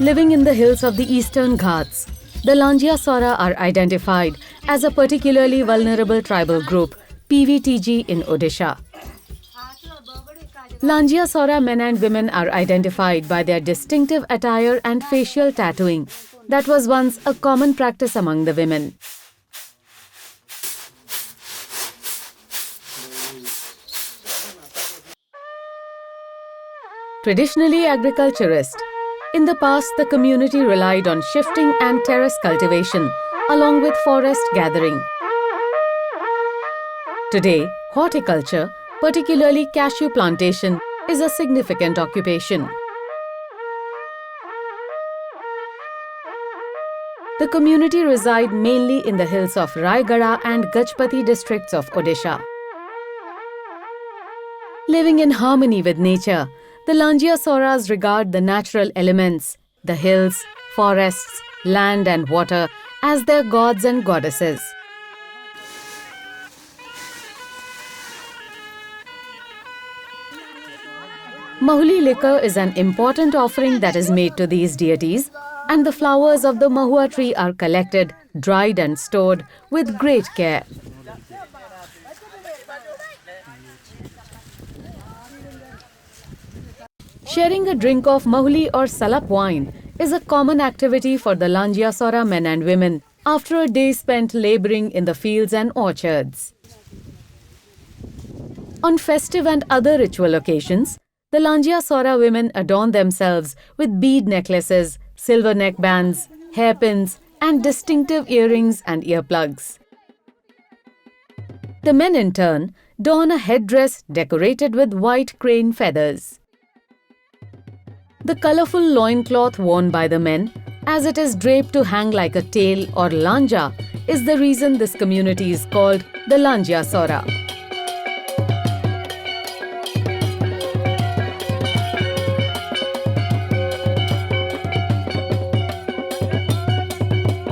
Living in the hills of the eastern Ghats, the Lanjia Saora are identified as a particularly vulnerable tribal group, PVTG, in Odisha. Lanjia Saora men and women are identified by their distinctive attire and facial tattooing that was once a common practice among the women. Traditionally agriculturist, in the past the community relied on shifting and terrace cultivation along with forest gathering. Today, horticulture, particularly cashew plantation, is a significant occupation. The community reside mainly in the hills of Raigada and Gajpati districts of Odisha. Living in harmony with nature, the Lanjia Saoras regard the natural elements, the hills, forests, land and water as their gods and goddesses. Mahuli liquor is an important offering that is made to these deities, and the flowers of the mahua tree are collected, dried and stored with great care. Sharing a drink of mahuli or salap wine is a common activity for the Lanjia Saora men and women after a day spent laboring in the fields and orchards. On festive and other ritual occasions, the Lanjia Saora women adorn themselves with bead necklaces, silver neck bands, hairpins, and distinctive earrings and earplugs. The men in turn don a headdress decorated with white crane feathers. The colorful loincloth worn by the men, as it is draped to hang like a tail or lanja, is the reason this community is called the Lanjia Saora.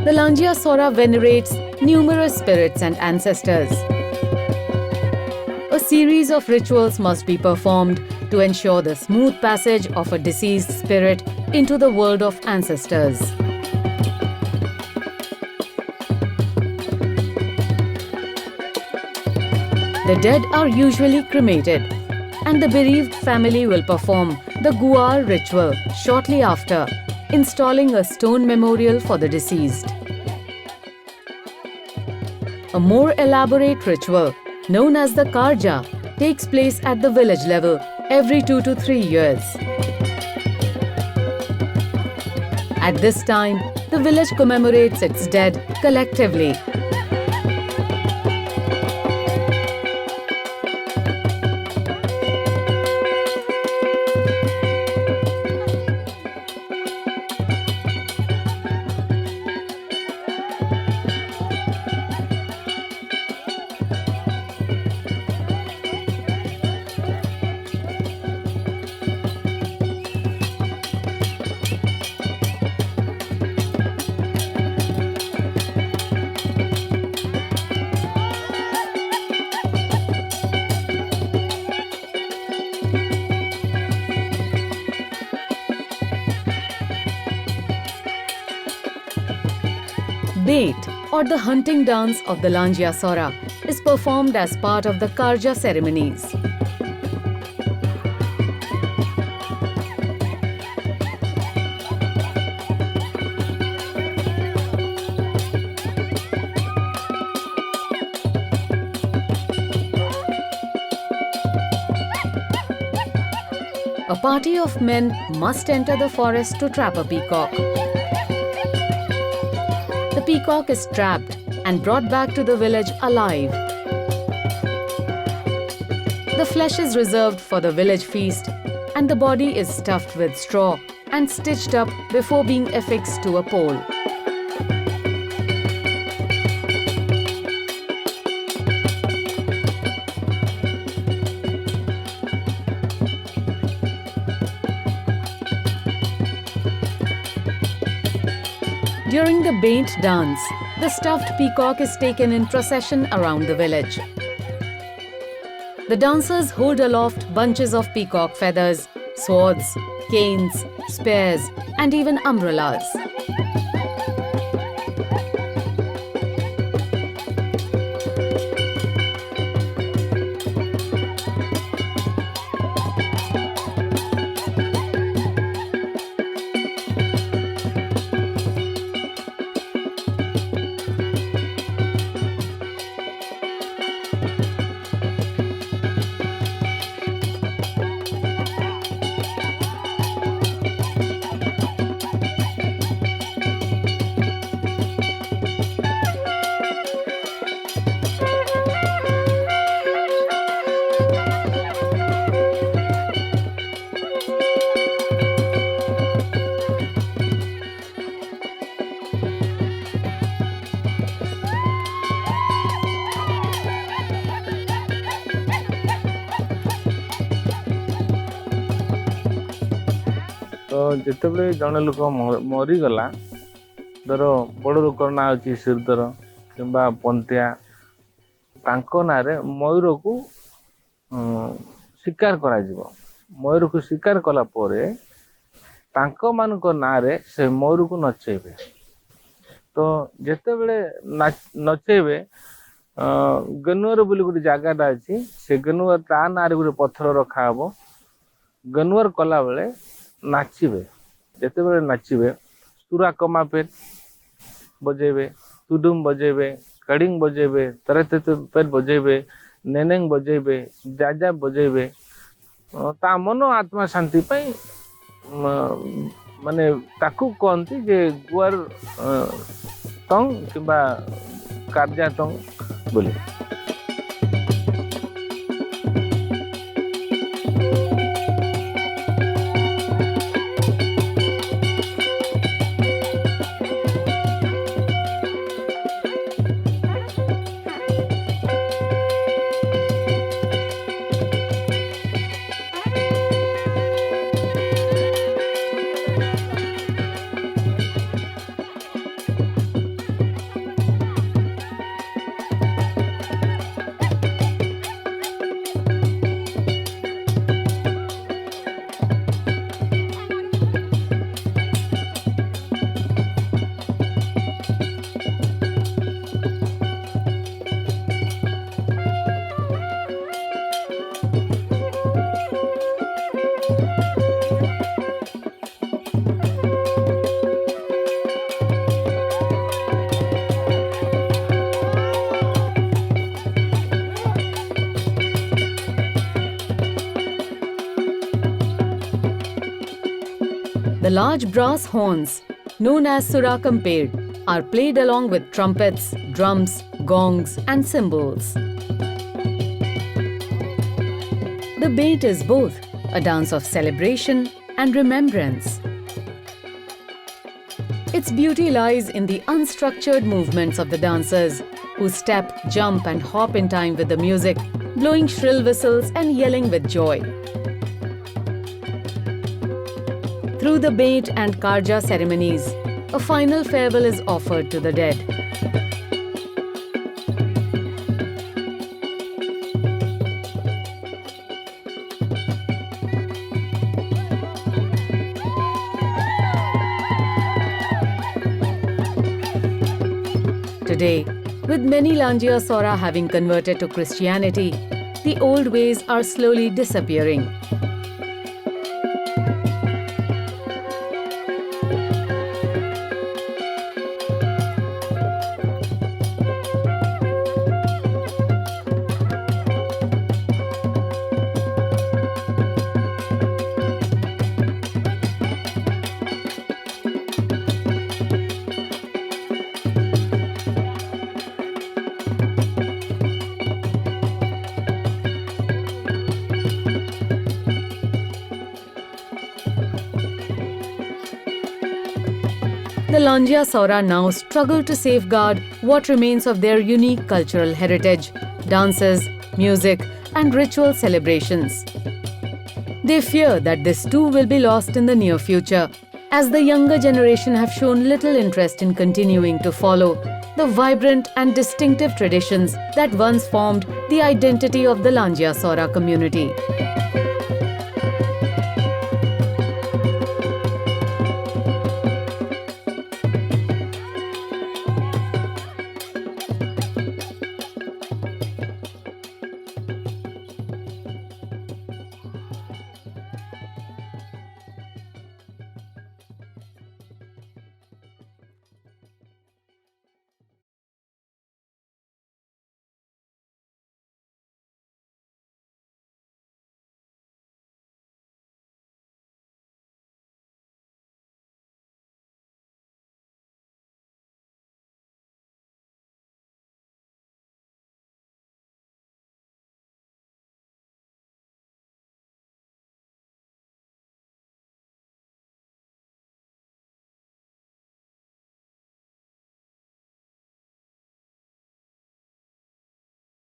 The Lanjia Saora venerates numerous spirits and ancestors. A series of rituals must be performed to ensure the smooth passage of a deceased spirit into the world of ancestors. The dead are usually cremated, and the bereaved family will perform the Guar ritual shortly after, installing a stone memorial for the deceased. A more elaborate ritual, known as the Karja, takes place at the village level every 2 to 3 years. At this time, the village commemorates its dead collectively. Bait, or the hunting dance of the Lanjia Saora, is performed as part of the Karja ceremonies. A party of men must enter the forest to trap a peacock. The peacock is trapped and brought back to the village alive. The flesh is reserved for the village feast, and the body is stuffed with straw and stitched up before being affixed to a pole. During the Benta dance, the stuffed peacock is taken in procession around the village. The dancers hold aloft bunches of peacock feathers, swords, canes, spears, and even umbrellas. तो जितेबाला जड़े लोक मरीगला धर बड़ लोकर ना अच्छी श्रीधर कि पंतिया ना मयूर को शिकार करा मयूर को शिकार कला मान ना से मयूर को नचेबे। तो जिते बड़े नचेबे गनुआर बोली गोटे जगटा अच्छी से गनुआर ता ना गोटे पत्थर रखा हम गनुआर कला बेले नाचिबे जिते बड़े नाचिबे सुरा कमा पेट बजेबे तुडुम बजेबे कड़िंग बजेबे तरह पेट बजेबे नेनेंग बजेबे जाजा बजेबे ता मन आत्मा शांति पाई माने ताकू कहती जे गुआर तंग किंबा कार्जा तंग बोले। The large brass horns, known as Sura, are played along with trumpets, drums, gongs, and cymbals. The Bent is both a dance of celebration and remembrance. Its beauty lies in the unstructured movements of the dancers, who step, jump, and hop in time with the music, blowing shrill whistles and yelling with joy. Through the Bent and Karja ceremonies, a final farewell is offered to the dead. Today, with many Lanjia Saora having converted to Christianity, the old ways are slowly disappearing. The Lanjia Saora now struggle to safeguard what remains of their unique cultural heritage, dances, music, and ritual celebrations. They fear that this too will be lost in the near future, as the younger generation have shown little interest in continuing to follow the vibrant and distinctive traditions that once formed the identity of the Lanjia Saora community.